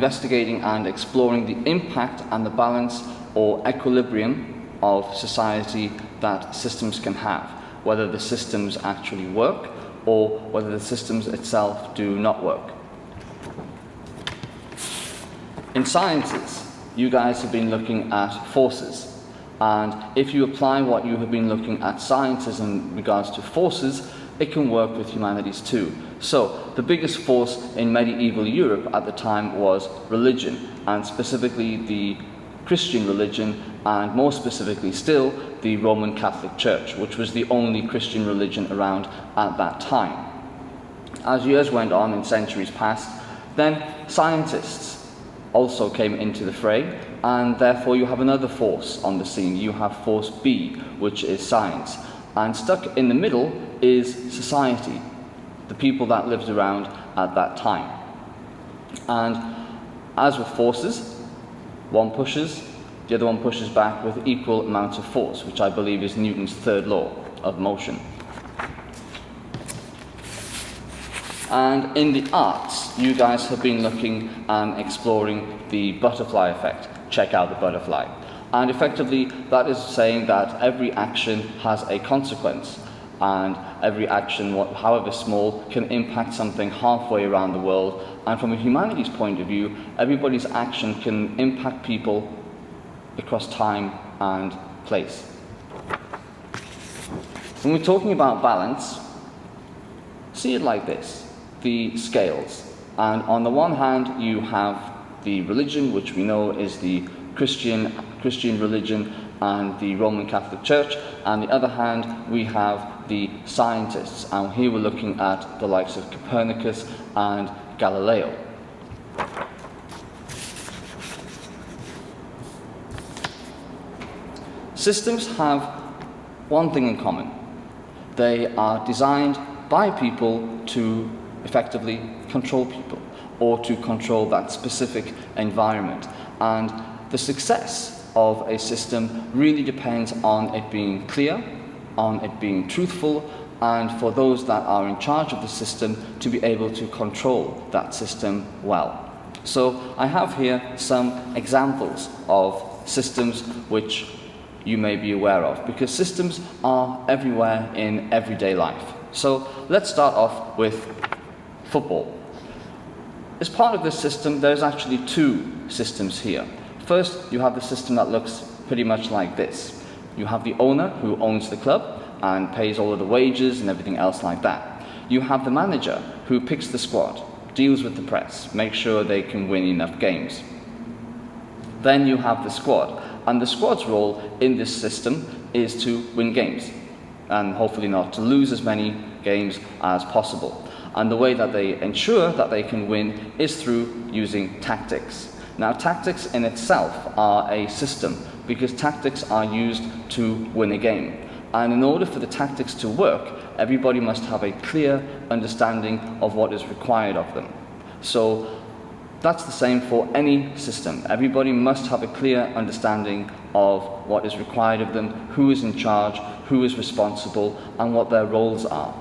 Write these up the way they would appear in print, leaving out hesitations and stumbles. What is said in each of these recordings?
investigating and exploring the impact and the balance or equilibrium of society that systems can have, whether the systems actually work or whether the systems itself do not work. In sciences, you guys have been looking at forces, and if you apply what you have been looking at sciences in regards to forces, it can work with humanities too. So the biggest force in medieval Europe at the time was religion, and specifically the Christian religion, and more specifically still the Roman Catholic Church, which was the only Christian religion around at that time. As years went on in centuries past, then scientists also came into the fray, and therefore you have another force on the scene. You have force B, which is science, and stuck in the middle is society, the people that lived around at that time. And as with forces, one pushes, the other one pushes back with equal amounts of force, which I believe is Newton's third law of motion. And in the arts, you guys have been looking and exploring the butterfly effect. Check out the butterfly. And effectively, that is saying that every action has a consequence, and every action, however small, can impact something halfway around the world. And from a humanities point of view, everybody's action can impact people across time and place. When we're talking about balance, see it like this, the scales. And on the one hand, you have the religion, which we know is the Christian religion and the Roman Catholic Church. On the other hand, we have the scientists. And here we're looking at the likes of Copernicus and Galileo. Systems have one thing in common. They are designed by people to effectively control people, or to control that specific environment. And the success of a system really depends on it being clear, on it being truthful, and for those that are in charge of the system to be able to control that system well. So I have here some examples of systems which you may be aware of, because systems are everywhere in everyday life. So let's start off with football. As part of this system, there's actually two systems here. First, you have the system that looks pretty much like this. You have the owner who owns the club and pays all of the wages and everything else like that. You have the manager who picks the squad, deals with the press, makes sure they can win enough games. Then you have the squad, and the squad's role in this system is to win games, and hopefully not to lose as many games as possible. And the way that they ensure that they can win is through using tactics. Now, tactics in itself are a system, because tactics are used to win a game. And in order for the tactics to work, everybody must have a clear understanding of what is required of them. So that's the same for any system. Everybody must have a clear understanding of what is required of them, who is in charge, who is responsible, and what their roles are.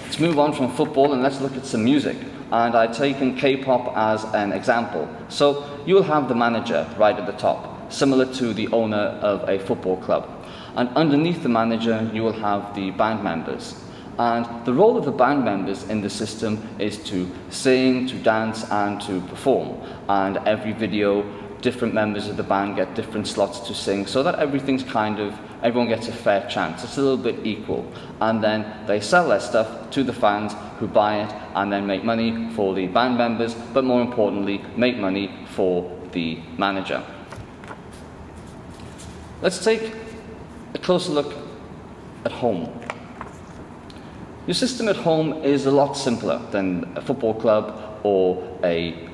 Let's move on from football and let's look at some music. And I've taken K-pop as an example. So you'll have the manager right at the top, similar to the owner of a football club. And underneath the manager, you will have the band members. And the role of the band members in the system is to sing, to dance, and to perform. And every video, different members of the band get different slots to sing, so that everyone gets a fair chance. It's a little bit equal. And then they sell their stuff to the fans who buy it, and then make money for the band members, but more importantly, make money for the manager. Let's take a closer look at home. Your system at home is a lot simpler than a football club or a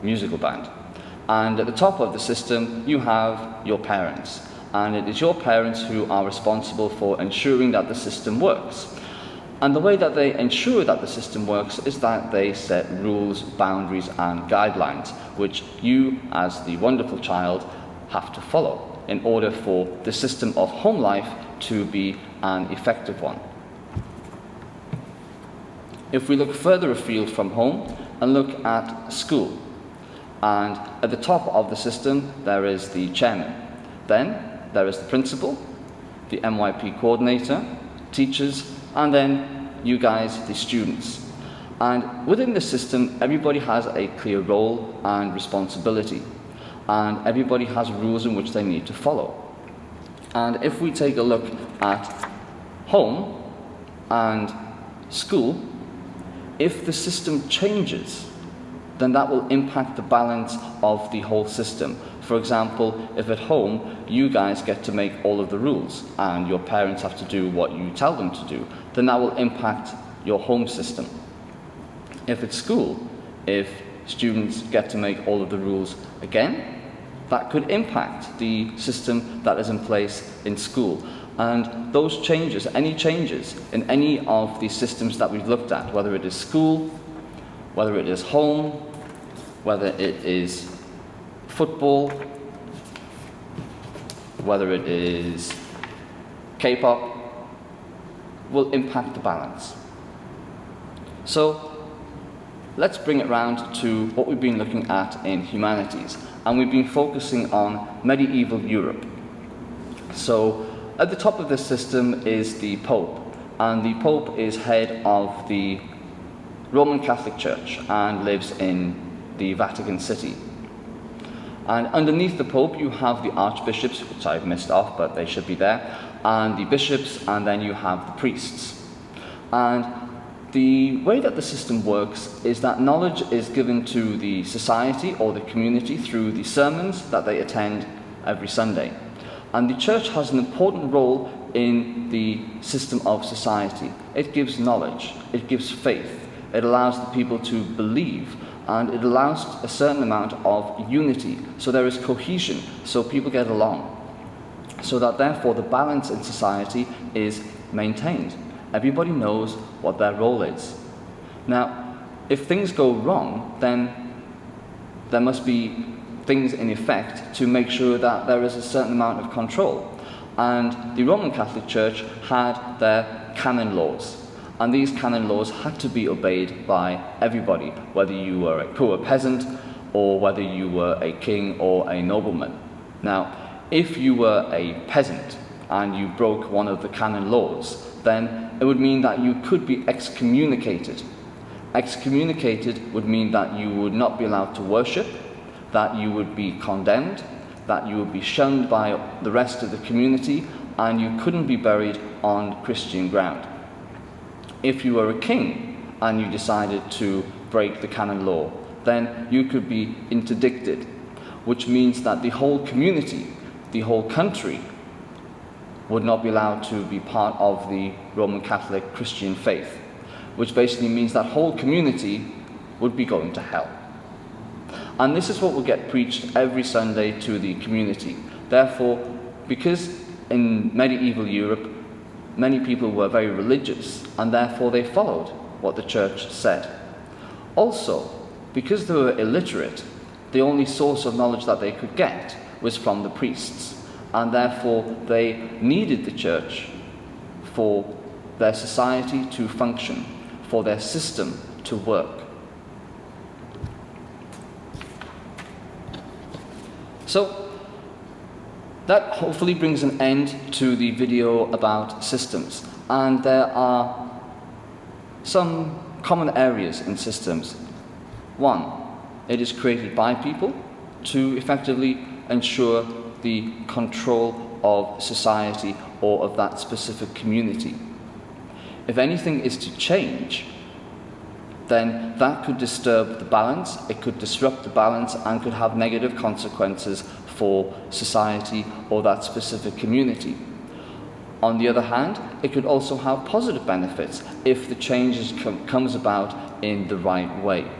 musical band. And at the top of the system, you have your parents. And it is your parents who are responsible for ensuring that the system works. And the way that they ensure that the system works is that they set rules, boundaries, and guidelines, which you, as the wonderful child, have to follow in order for the system of home life to be an effective one. If we look further afield from home, and look at school. And at the top of the system, there is the chairman. Then there is the principal, the MYP coordinator, teachers, and then you guys, the students. And within the system, everybody has a clear role and responsibility, and everybody has rules in which they need to follow. And if we take a look at home and school, if the system changes, then that will impact the balance of the whole system. For example, if at home you guys get to make all of the rules and your parents have to do what you tell them to do, then that will impact your home system. If at school, if students get to make all of the rules again, that could impact the system that is in place in school. And those changes, any changes in any of the systems that we've looked at, whether it is school, whether it is home, whether it is football, whether it is K-pop, will impact the balance. So let's bring it round to what we've been looking at in humanities. And we've been focusing on medieval Europe. So at the top of this system is the Pope, and the Pope is head of the Roman Catholic Church and lives in the Vatican City. And underneath the Pope you have the archbishops, which I've missed off, but they should be there, and the bishops, and then you have the priests. And the way that the system works is that knowledge is given to the society or the community through the sermons that they attend every Sunday. And the church has an important role in the system of society. It gives knowledge, it gives faith, it allows the people to believe, and it allows a certain amount of unity. So there is cohesion, so people get along. So that therefore the balance in society is maintained. Everybody knows what their role is. Now, if things go wrong, then there must be things in effect to make sure that there is a certain amount of control. And the Roman Catholic Church had their canon laws. And these canon laws had to be obeyed by everybody, whether you were a poor peasant or whether you were a king or a nobleman. Now, if you were a peasant and you broke one of the canon laws, then it would mean that you could be excommunicated. Excommunicated would mean that you would not be allowed to worship, that you would be condemned, that you would be shunned by the rest of the community, and you couldn't be buried on Christian ground. If you were a king and you decided to break the canon law, then you could be interdicted, which means that the whole community, the whole country, would not be allowed to be part of the Roman Catholic Christian faith, which basically means that whole community would be going to hell. And this is what will get preached every Sunday to the community. Therefore, because in medieval Europe, many people were very religious, and therefore they followed what the church said. Also, because they were illiterate, the only source of knowledge that they could get was from the priests, and therefore they needed the church for their society to function, for their system to work. So that hopefully brings an end to the video about systems, and there are some common areas in systems. One, it is created by people to effectively ensure the control of society or of that specific community. If anything is to change, then that could disturb the balance, it could disrupt the balance, and could have negative consequences for society or that specific community. On the other hand, it could also have positive benefits if the change comes about in the right way.